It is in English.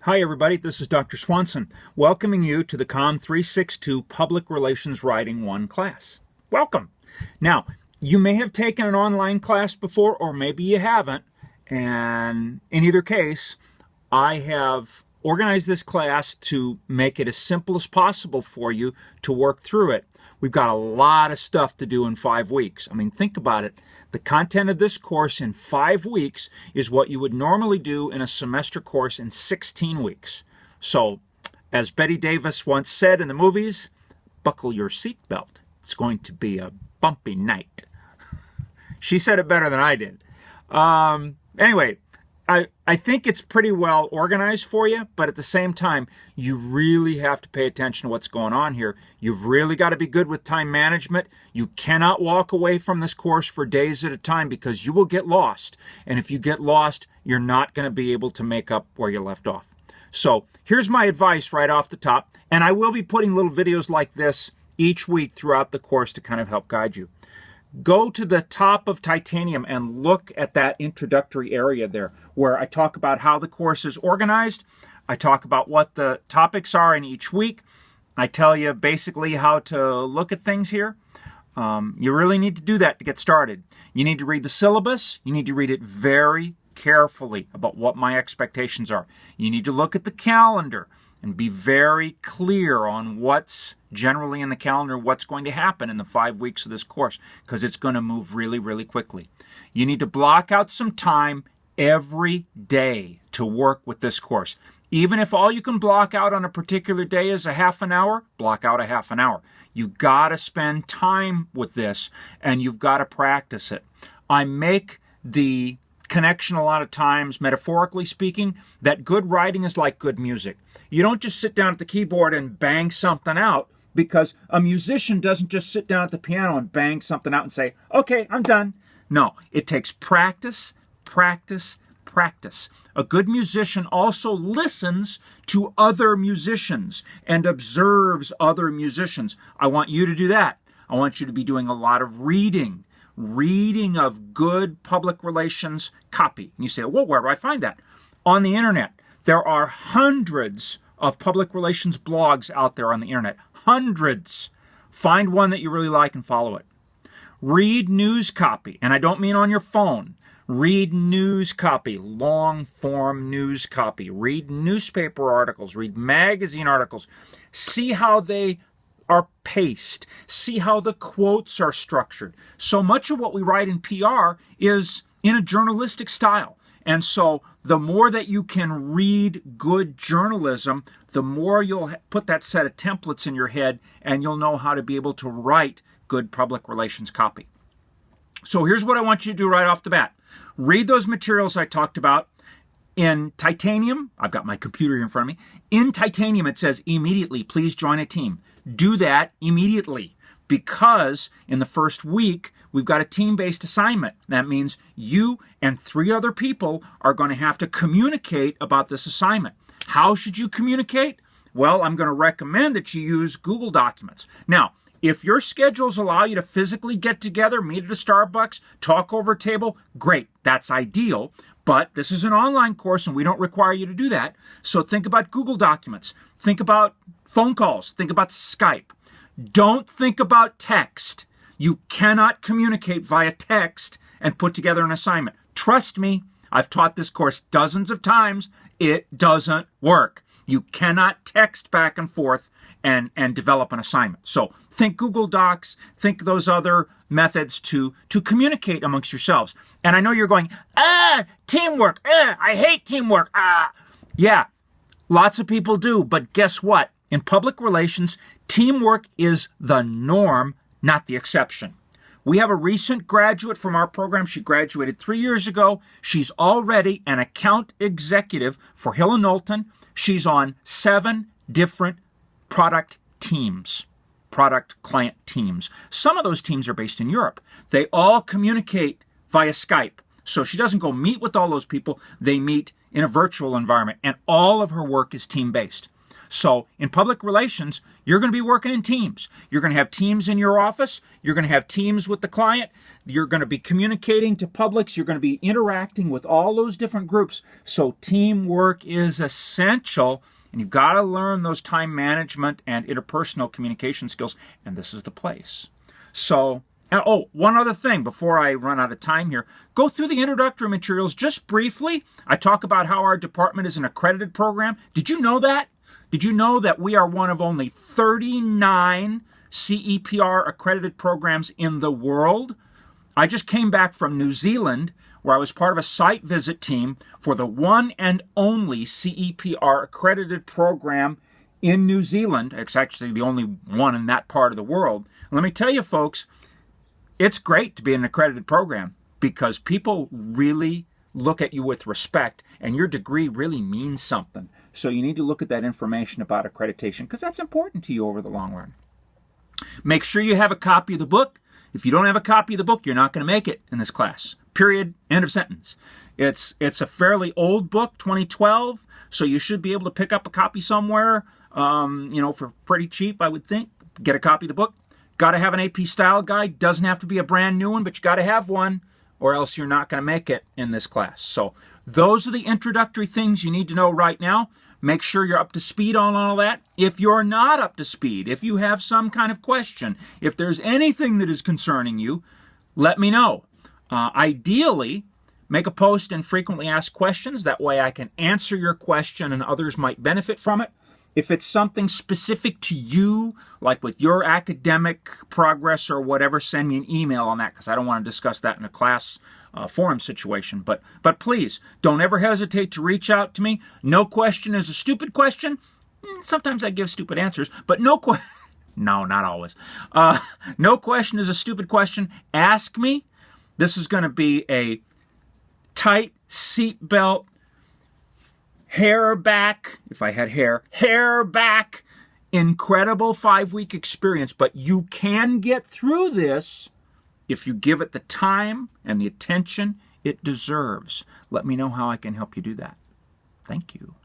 Hi everybody, this is Dr. Swanson, welcoming you to the COMM 362 Public Relations Writing 1 class. Welcome! Now, you may have taken an online class before, or maybe you haven't, and in either case, I have organized this class to make it as simple as possible for you to work through it. We've got a lot of stuff to do in 5 weeks. I mean, think about it. The content of this course in 5 weeks is what you would normally do in a semester course in 16 weeks. So, as Betty Davis once said in the movies, buckle your seatbelt. It's going to be a bumpy night. She said it better than I did. Anyway, I think it's pretty well organized for you, but at the same time, you really have to pay attention to what's going on here. You've really got to be good with time management. You cannot walk away from this course for days at a time because you will get lost. And if you get lost, you're not going to be able to make up where you left off. So here's my advice right off the top, and I will be putting little videos like this each week throughout the course to kind of help guide you. Go to the top of Titanium and look at that introductory area there where I talk about how the course is organized. I talk about what the topics are in each week. I tell you basically how to look at things here. You really need to do that to get started. You need to read the syllabus. You need to read it very carefully about what my expectations are. You need to look at the calendar and be very clear on what's generally in the calendar, what's going to happen in the 5 weeks of this course, because it's going to move really, really quickly. You need to block out some time every day to work with this course. Even if all you can block out on a particular day is a half an hour, block out a half an hour. You've got to spend time with this, and you've got to practice it. I make the connection a lot of times, metaphorically speaking, that good writing is like good music. You don't just sit down at the keyboard and bang something out, because a musician doesn't just sit down at the piano and bang something out and say, okay, I'm done. No, it takes practice, practice, practice. A good musician also listens to other musicians and observes other musicians. I want you to do that. I want you to be doing a lot of reading of good public relations copy. And you say, well, where do I find that? On the internet. There are hundreds of public relations blogs out there on the internet. Hundreds. Find one that you really like and follow it. Read news copy, and I don't mean on your phone. Read news copy, long-form news copy. Read newspaper articles. Read magazine articles. See how they are paced. See how the quotes are structured. So much of what we write in PR is in a journalistic style. And so the more that you can read good journalism, the more you'll put that set of templates in your head, and you'll know how to be able to write good public relations copy. So here's what I want you to do right off the bat. Read those materials I talked about. In Titanium, I've got my computer here in front of me. In Titanium, it says, immediately, please join a team. Do that immediately, because in the first week, we've got a team-based assignment. That means you and 3 other people are going to have to communicate about this assignment. How should you communicate? Well, I'm going to recommend that you use Google Documents. Now, if your schedules allow you to physically get together, meet at a Starbucks, talk over a table, great. That's ideal. But this is an online course, and we don't require you to do that. So think about Google Documents. Think about phone calls. Think about Skype. Don't think about text. You cannot communicate via text and put together an assignment. Trust me, I've taught this course dozens of times. It doesn't work. You cannot text back and forth and develop an assignment. So think Google Docs, think those other methods to communicate amongst yourselves. And I know you're going, teamwork, I hate teamwork, Yeah, lots of people do, but guess what? In public relations, teamwork is the norm, not the exception. We have a recent graduate from our program. She graduated 3 years ago. She's already an account executive for Hill & Knowlton. She's on 7 different product teams, product client teams. Some of those teams are based in Europe. They all communicate via Skype. So she doesn't go meet with all those people. They meet in a virtual environment, and all of her work is team-based. So in public relations, you're going to be working in teams. You're going to have teams in your office. You're going to have teams with the client. You're going to be communicating to publics. You're going to be interacting with all those different groups. So teamwork is essential, and you've got to learn those time management and interpersonal communication skills, and this is the place. So, one other thing before I run out of time here. Go through the introductory materials just briefly. I talk about how our department is an accredited program. Did you know that? Did you know that we are one of only 39 CEPR accredited programs in the world? I just came back from New Zealand, where I was part of a site visit team for the one and only CEPR accredited program in New Zealand. It's actually the only one in that part of the world. And let me tell you, folks, it's great to be in an accredited program because people really look at you with respect, and your degree really means something. So you need to look at that information about accreditation because that's important to you over the long run. Make sure you have a copy of the book. If you don't have a copy of the book, you're not going to make it in this class. Period. End of sentence. It's a fairly old book, 2012, so you should be able to pick up a copy somewhere, for pretty cheap, I would think. Get a copy of the book. Got to have an AP style guide. Doesn't have to be a brand new one, but you got to have one, or else you're not going to make it in this class. So those are the introductory things you need to know right now. Make sure you're up to speed on all that. If you're not up to speed, if you have some kind of question, if there's anything that is concerning you, let me know. Ideally, make a post and frequently asked questions. That way I can answer your question and others might benefit from it. If it's something specific to you, like with your academic progress or whatever, send me an email on that because I don't want to discuss that in a class forum situation. But please, don't ever hesitate to reach out to me. No question is a stupid question. Sometimes I give stupid answers, but no, not always. No question is a stupid question. Ask me. This is going to be a tight seatbelt, hair back, if I had hair back, incredible 5-week experience. But you can get through this if you give it the time and the attention it deserves. Let me know how I can help you do that. Thank you.